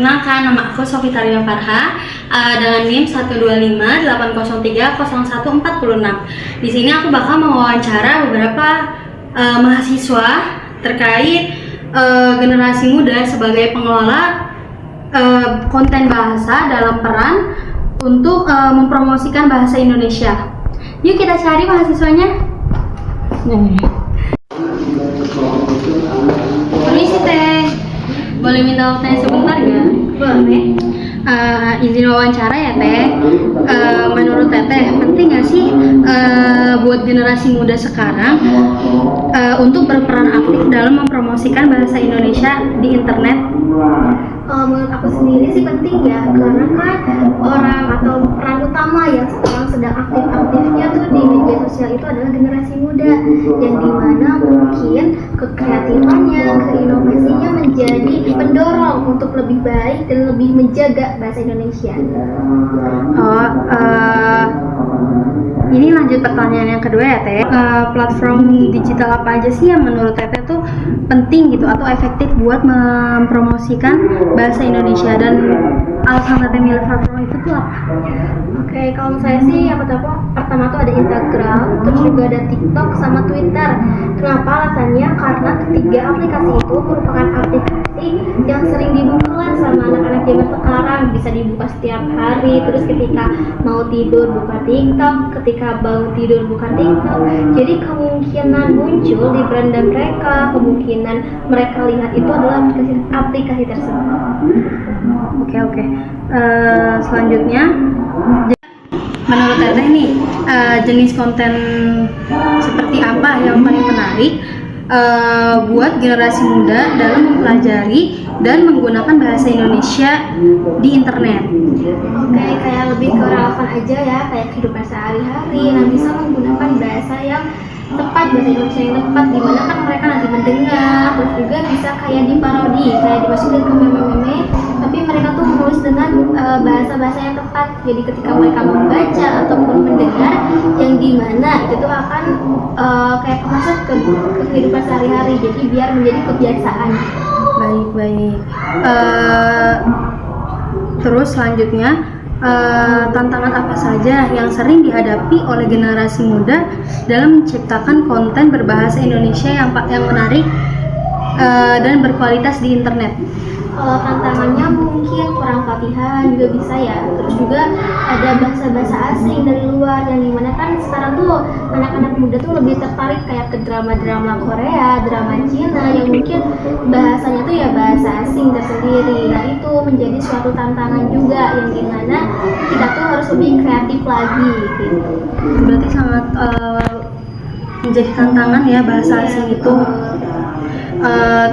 Perkenalkan, nama aku Sofitaria Farha dengan NIM 12580300146. Di sini aku bakal mewawancara beberapa mahasiswa terkait generasi muda sebagai pengelola konten bahasa dalam peran untuk mempromosikan bahasa Indonesia. Yuk kita cari mahasiswanya. Permisi Teh, boleh minta waktunya sebentar nggak? Boleh. Izin wawancara ya Teh. Menurut Teteh penting nggak sih buat generasi muda sekarang untuk berperan aktif dalam mempromosikan bahasa Indonesia di internet? Menurut aku sendiri sih penting ya, karena kan orang atau peran utama yang sekarang sedang aktif-aktifnya tuh di media sosial itu adalah generasi muda, yang dimana mungkin kekreatifannya, keinovasinya menjadi pendorong untuk lebih baik dan lebih menjaga bahasa Indonesia. Ini lanjut pertanyaan yang kedua ya Teh. Platform digital apa aja sih yang menurut Teteh tuh penting gitu atau efektif buat mempromosikan bahasa Indonesia, dan alasan Teteh milih platform itu tuh apa? Oke, kalau saya sih yang pertama tuh ada Instagram, terus juga ada TikTok sama Twitter. Kenapa alasannya? Karena ketiga aplikasi itu merupakan aplikasi yang sering dibuka sama anak-anak zaman sekarang, bisa dibuka setiap hari. Terus ketika mau tidur buka TikTok, ketika bangun tidur buka TikTok. Jadi kemungkinan muncul di beranda mereka, kemungkinan mereka lihat itu adalah aplikasi tersebut. Oke. Selanjutnya, menurut Teteh nih, jenis konten seperti apa yang paling menarik buat generasi muda dalam mempelajari dan menggunakan bahasa Indonesia di internet? Oke, kayak lebih ke relevan aja ya, kayak kehidupan sehari-hari. Nah, bisa menggunakan bahasa yang tepat, bahasa Indonesia yang tepat, dimana kan mereka nanti mendengar. Terus juga bisa kayak diparodi, kayak dimasukin ke meme-meme, tapi mereka tuh menulis dengan bahasa-bahasa yang tepat. Jadi ketika mereka membaca ataupun mendengar, yang dimana itu tuh akan kayak masuk ke kehidupan sehari-hari, jadi biar menjadi kebiasaan. Baik. Terus selanjutnya, tantangan apa saja yang sering dihadapi oleh generasi muda dalam menciptakan konten berbahasa Indonesia yang menarik dan berkualitas di internet? Kalau tantangannya mungkin kurang pelatihan juga bisa ya. Terus juga ada bahasa-bahasa asing dari luar, yang dimana kan sekarang tuh anak-anak muda tuh lebih tertarik kayak ke drama-drama Korea, drama Cina, yang mungkin bahasanya tuh ya bahasa asing tersendiri. Nah itu menjadi suatu tantangan juga, yang dimana kita tuh harus lebih kreatif lagi gitu. Berarti sangat menjadi tantangan ya bahasa asing itu.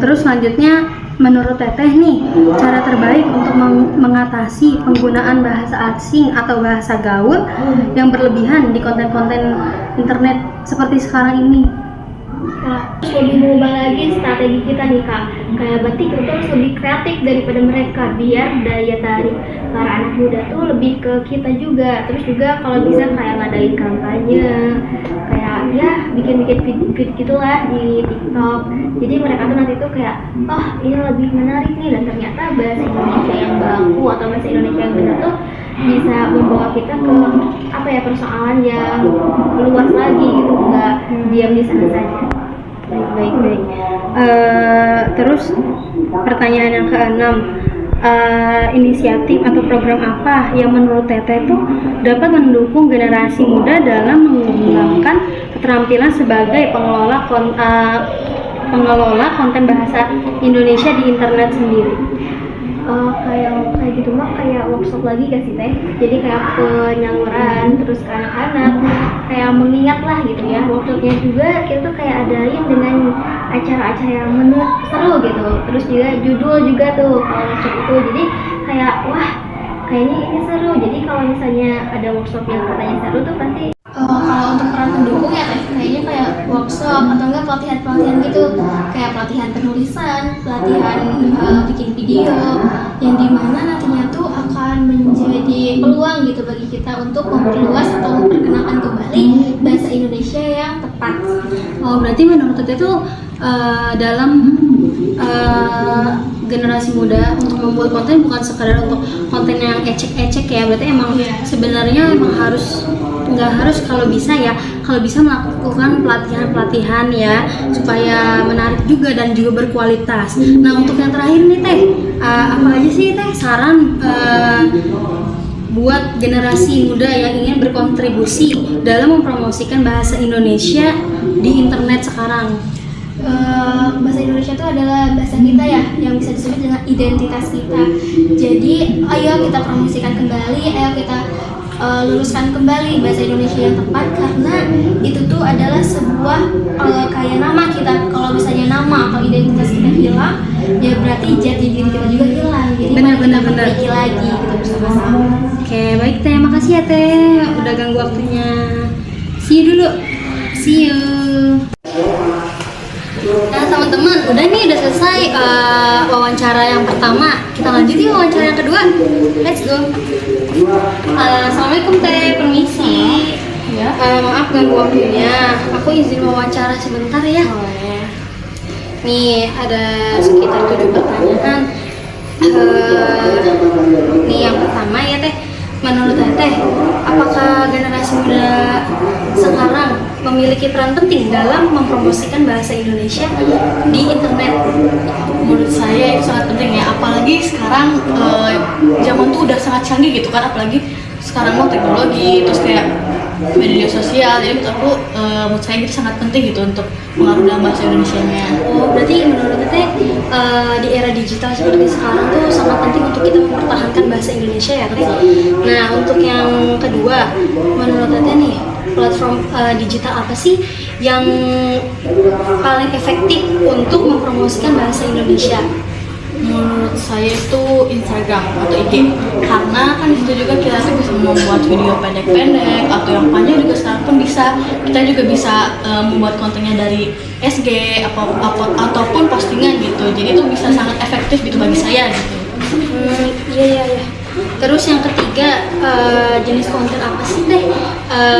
Terus selanjutnya, menurut Teteh nih, cara terbaik untuk mengatasi penggunaan bahasa asing atau bahasa gaul yang berlebihan di konten-konten internet seperti sekarang ini? Terus lebih mengubah lagi strategi kita nih Kak, kayak berarti kita harus lebih kreatif daripada mereka biar daya tarik para anak muda tuh lebih ke kita juga. Terus juga kalau bisa kayak ngadain kampanye, kayak ya bikin-bikin feed gitulah di TikTok. Jadi mereka tuh nanti tuh kayak, oh ini lebih menarik nih, dan ternyata bahasa Indonesia yang baku atau bahasa Indonesia yang benar tuh bisa membawa kita ke persoalan yang luas lagi gitu, nggak diam di sana saja. Baik. Terus pertanyaan yang keenam, inisiatif atau program apa yang menurut Teteh itu dapat mendukung generasi muda dalam mengembangkan keterampilan sebagai pengelola konten bahasa Indonesia di internet sendiri? Kayak gitu mah kayak workshop lagi gak sih Teh? Jadi kayak penyaluran terus ke anak-anak, kayak mengingat lah gitu ya. Workshopnya juga kita tuh kayak adain dengan acara-acara yang seru gitu. Terus juga judul juga tuh kalau workshop itu, jadi kayak wah kayaknya ini seru. Jadi kalau misalnya ada workshop yang katanya seru tuh pasti kalau untuk peran pendukung ya Teh, kayaknya kayak workshop atau enggak pelatihan gitu, kayak pelatihan penulisan, pelatihan bikin video, yang dimana nantinya tuh akan menjadi peluang gitu bagi kita untuk memperluas atau memperkenalkan kembali bahasa Indonesia yang tepat. Oh, berarti menurut itu dalam generasi muda untuk membuat konten bukan sekadar untuk konten yang ecek-ecek ya, berarti emang sebenarnya emang nggak harus, kalau bisa melakukan pelatihan ya supaya menarik juga dan juga berkualitas. Nah untuk yang terakhir nih Teh, apa aja sih Teh saran buat generasi muda yang ingin berkontribusi dalam mempromosikan bahasa Indonesia di internet sekarang? Bahasa Indonesia itu adalah bahasa kita ya, yang bisa disebut dengan identitas kita. Jadi ayo kita promosikan kembali, ayo kita luruskan kembali bahasa Indonesia yang tepat, karena itu tuh adalah sebuah kayak nama kita. Kalau misalnya nama atau identitas kita hilang, ya berarti jati diri kita juga hilang. Jadi Benar. perbaiki lagi gitu bersama-sama. Oke, baik Teh, makasih ya Teh udah ganggu waktunya. See you dulu. See you. Nah teman-teman, udah selesai wawancara yang pertama. Kita lanjut yuk wawancara yang kedua. Let's go. Assalamualaikum Teh, permisi. Ya. Maaf ganggu waktunya. Aku izin wawancara sebentar ya. Nih ada sekitar 7 pertanyaan. Nih yang pertama ya Teh, menurut Teh, apakah generasi muda sekarang memiliki peran penting dalam mempromosikan bahasa Indonesia di internet? Menurut saya itu sangat penting ya, apalagi sekarang zaman tuh udah sangat canggih gitu kan, apalagi sekarang mau teknologi terus kayak media sosial, jadi menurut saya itu sangat penting gitu untuk mengaruh dalam bahasa Indonesianya. Oh, berarti menurut Teh di era digital seperti sekarang tuh sangat penting untuk kita mempertahankan bahasa Indonesia ya Teh. Nah untuk yang kedua, menurut Teh nih platform digital apa sih yang paling efektif untuk mempromosikan bahasa Indonesia? Menurut saya itu Instagram atau IG, karena kan disitu juga kita tuh bisa membuat video pendek-pendek atau yang panjang juga sekarang pun bisa. Kita juga bisa membuat kontennya dari SG ataupun postingan gitu. Jadi itu bisa sangat efektif gitu bagi saya gitu. Iya. Terus yang ketiga, jenis konten apa sih Teh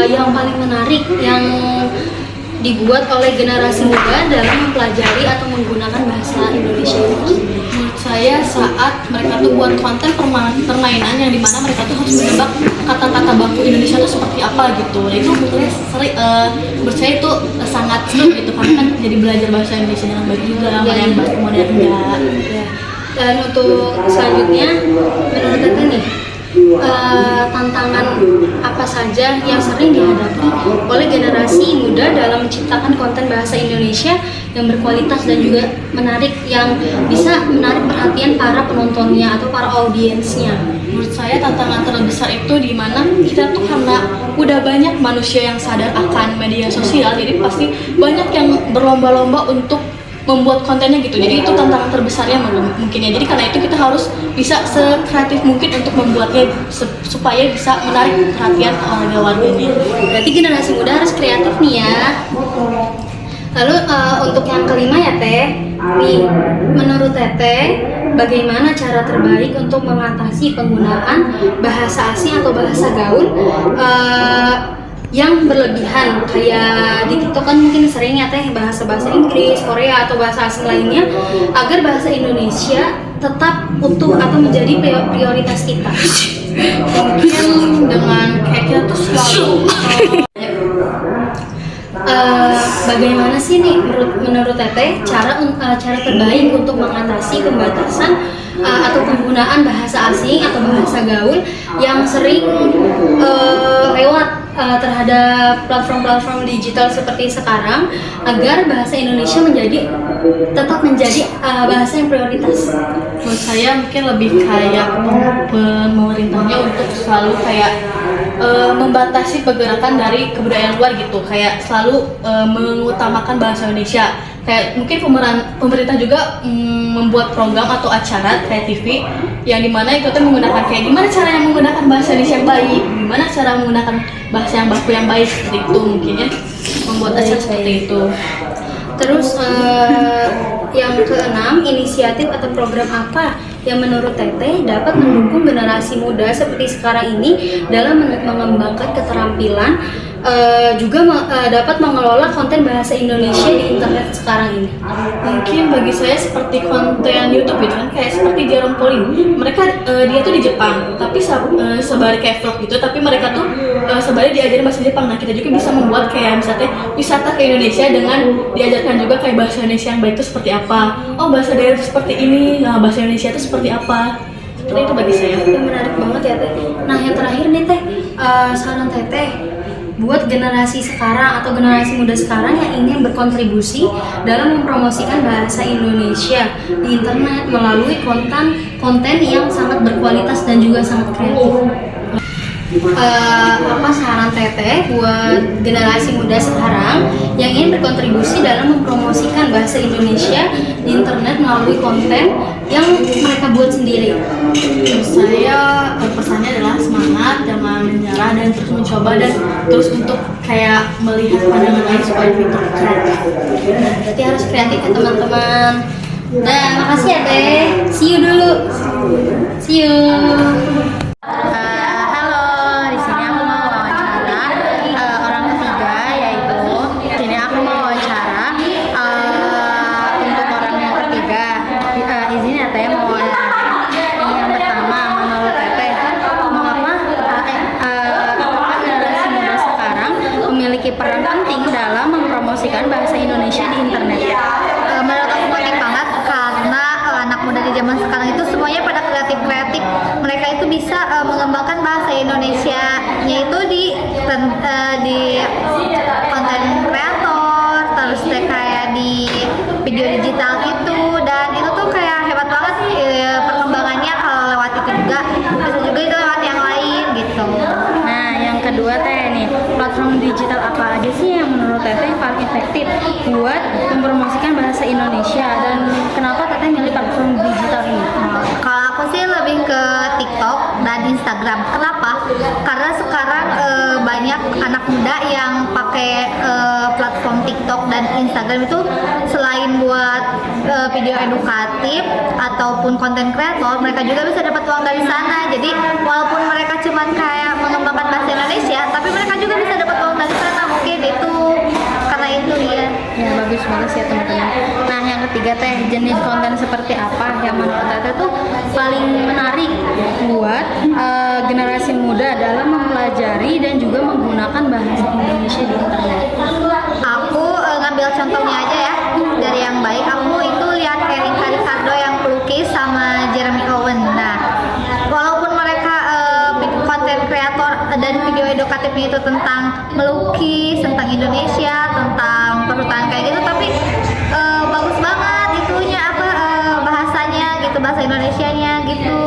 yang paling menarik yang dibuat oleh generasi muda dalam mempelajari atau menggunakan bahasa Indonesia ini? Menurut saya saat mereka tuh buat konten permainan yang dimana mereka tuh harus menebak kata-kata baku Indonesia tuh seperti apa gitu. Nah, itu menurut saya itu sangat seru gitu, karena kan jadi belajar bahasa Indonesia dengan baik juga, mana yang baku mana yang enggak. Ya. Dan untuk selanjutnya, menurut Tete nih, tantangan apa saja yang sering dihadapi oleh generasi muda dalam menciptakan konten bahasa Indonesia yang berkualitas dan juga menarik, yang bisa menarik perhatian para penontonnya atau para audiensnya? Menurut saya tantangan terbesar itu di mana kita tuh karena udah banyak manusia yang sadar akan media sosial, jadi pasti banyak yang berlomba-lomba untuk membuat kontennya gitu. Jadi itu tantangan terbesarnya mungkin ya. Jadi karena itu kita harus bisa sekreatif mungkin untuk membuatnya supaya bisa menarik perhatian warga-warganya. Berarti generasi muda harus kreatif nih ya. Lalu untuk yang kelima ya Teh, nih menurut Teteh bagaimana cara terbaik untuk mengatasi penggunaan bahasa asing atau bahasa gaul yang berlebihan? Kayak di TikTok kan mungkin sering ya Teh bahasa Inggris, Korea atau bahasa asing lainnya, agar bahasa Indonesia tetap utuh atau menjadi prioritas kita. Mungkin dengan kayak kita tuh selalu bagaimana sih nih menurut Teteh cara terbaik untuk mengatasi pembatasan atau penggunaan bahasa asing atau bahasa gaul yang sering lewat terhadap platform-platform digital seperti sekarang, agar bahasa Indonesia tetap menjadi bahasa yang prioritas? menurut saya mungkin lebih kayak pemerintahnya untuk selalu kayak membatasi pergerakan dari kebudayaan luar gitu, kayak selalu mengutamakan bahasa Indonesia. Kayak mungkin pemerintah juga membuat program atau acara kayak TV yang dimana itu tuh menggunakan kayak gimana cara yang menggunakan bahasa Indonesia yang baik, gimana cara menggunakan bahasa yang baku yang baik, seperti itu mungkin ya, membuat acara seperti itu. Terus yang keenam, inisiatif atau program apa yang menurut Teteh dapat mendukung generasi muda seperti sekarang ini dalam mengembangkan keterampilan dapat mengelola konten bahasa Indonesia di internet sekarang ini? Mungkin bagi saya seperti konten YouTube gitu kan, kayak seperti Jerome Pauline. Mereka dia tuh di Jepang, tapi sebalik kayak vlog gitu, tapi mereka tuh sebalik diajarin bahasa Jepang. Nah, kita juga bisa membuat kayak misalnya wisata ke Indonesia dengan diajarkan juga kayak bahasa Indonesia yang baik itu seperti apa. Oh, bahasa daerah itu seperti ini. Nah, bahasa Indonesia itu seperti apa. Seperti itu bagi saya. Itu menarik banget ya Teh. Nah yang terakhir nih Teh, saran Teteh buat generasi sekarang atau generasi muda sekarang yang ingin berkontribusi dalam mempromosikan bahasa Indonesia di internet melalui konten yang sangat berkualitas dan juga sangat kreatif. Apa saran Teteh buat generasi muda sekarang yang ingin berkontribusi dalam mempromosikan bahasa Indonesia di internet melalui konten yang mereka buat sendiri? Saya pesannya adalah semangat, jangan menyerah dan terus mencoba dan terus untuk kayak melihat pandangan lain supaya lebih kreatif. Berarti harus kreatif ya teman-teman. Nah, makasih ya Teh. See you dulu. See you. Halo, di sini aku mau wawancara orang ketiga, yaitu di sini aku mau wawancara untuk orang yang ketiga. Izin ya Teh, mau wawancara. Yang pertama, menurut Teteh, mengapa apakah generasi muda sekarang memiliki peran penting dalam mempromosikan bahasa Indonesia di internet? Menurut aku penting banget karena anak muda di zaman sekarang itu semuanya pada kreatif. Mereka itu bisa mengembangkan bahasa Indonesia-nya itu di konten kreator, terus kayak di video digital itu, dan itu tuh kayak hebat banget perkembangannya. Kalau lewat itu juga bisa juga itu lewat yang lain gitu. Nah, yang kedua Teh nih, platform digital apa aja sih yang menurut Teteh paling efektif buat mempromosikan bahasa Indonesia, dan kenapa Teteh milih platform digital ini? Kalau aku sih lebih ke TikTok dan Instagram. Kenapa? Karena sekarang banyak anak muda yang pakai platform TikTok dan Instagram itu selain buat video edukatif ataupun konten kreator, mereka juga bisa dapat uang dari sana. Jadi walaupun mereka cuman kayak mengembangkan bahasa Indonesia, tapi mereka juga bisa dapat uang dari sana. Mungkin itu karena itu dia. Ya, bagus banget ya teman-teman. Nah, yang ketiga Teh, jenis konten seperti apa yang menurut Teteh tuh paling menarik buat generasi muda dalam mempelajari dan juga menggunakan bahasa Indonesia di internet? Aku ngambil contohnya aja ya dari yang baik. Aku itu lihat Erika Ricardo yang pelukis sama Jeremy Owen. Nah, walaupun mereka konten kreator dan video edukatifnya itu tentang melukis, tentang Indonesia, tentang perhutanan kayak gitu, tapi bagus banget itunya bahasanya gitu, bahasa Indonesianya gitu.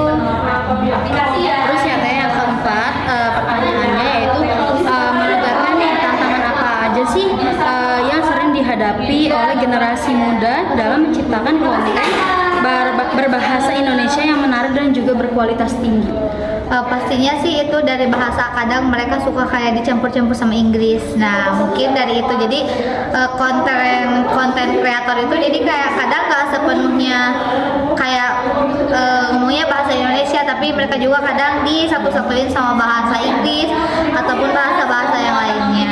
Terus ya Teh, yang keempat pertanyaannya yaitu menurut Teteh nih, tantangan apa aja sih yang sering dihadapi oleh generasi muda dalam menciptakan konten berbahasa Indonesia yang menarik dan juga berkualitas tinggi? Pastinya sih itu dari bahasa, kadang mereka suka kayak dicampur-campur sama Inggris. Nah, mungkin dari itu jadi konten kreator itu jadi kayak kadang nggak sepenuhnya kayak ngomongnya bahasa Indonesia, tapi mereka juga kadang disatu-satuin sama bahasa Inggris ataupun bahasa-bahasa yang lainnya.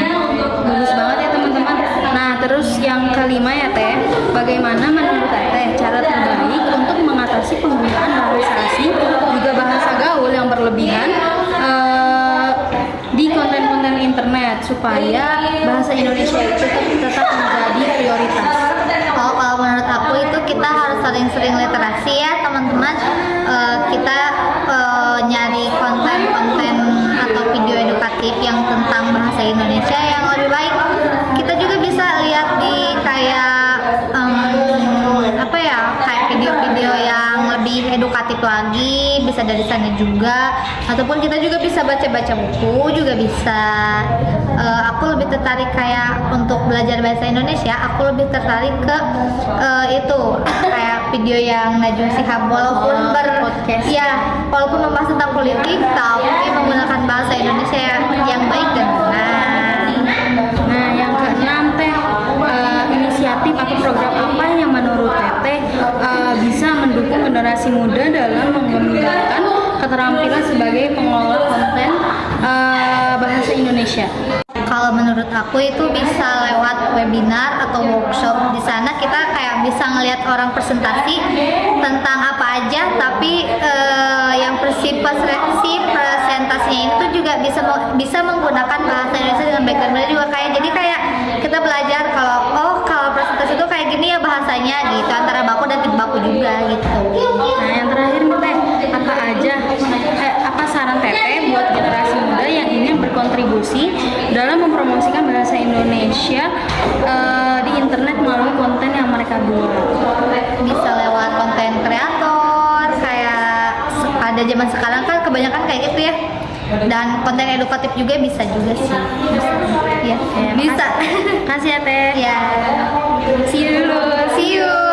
Bagus banget ya teman-teman. Nah, terus yang kelima ya Teh, bagaimana menurut Teteh cara terbaik untuk mengatasi penggunaan bahasa asing juga bahasa gaul yang berlebihan di konten-konten internet supaya bahasa Indonesia itu tetap menjadi prioritas? Kalau menurut aku itu kita harus sering-sering literasi ya teman-teman. Kita nyari konten-konten atau video edukatif yang tentang bahasa Indonesia yang lebih baik. Kita juga bisa lihat di kayak kayak video-video yang lebih edukatif lagi, bisa dari sana juga, ataupun kita juga bisa baca-baca buku juga bisa. Aku lebih tertarik kayak untuk belajar bahasa Indonesia, aku lebih tertarik ke itu kayak video yang Najwa Shihab, walaupun walaupun membahas tentang politik tapi menggunakan bahasa Indonesia yang baik dan benar. Nah, yang keenam Teh, inisiatif atau program apa yang menurut Teteh bisa mendukung generasi muda dalam mengembangkan keterampilan sebagai pengelola konten bahasa Indonesia? Kalau Kalau menurut aku itu bisa lewat webinar atau workshop. Di sana kita kayak bisa ngelihat orang presentasi tentang apa aja, tapi yang si presentasinya itu juga bisa menggunakan bahasa Indonesia dengan background juga kayak, jadi kayak kita belajar kalau presentasi itu kayak gini ya bahasanya gitu, antara baku dan tidak baku juga gitu. Nah, yang terakhir nih Teh, apa saran Teteh buat generasi muda yang ingin berkontribusi dalam mempromosikan bahasa Indonesia di internet melalui konten yang mereka buat? Bisa lewat konten kreator, kayak pada zaman sekarang kan kebanyakan kayak gitu ya, dan konten edukatif juga bisa sih. Ya, bisa. Kasih ya Teh. Ya, See you dulu. see you.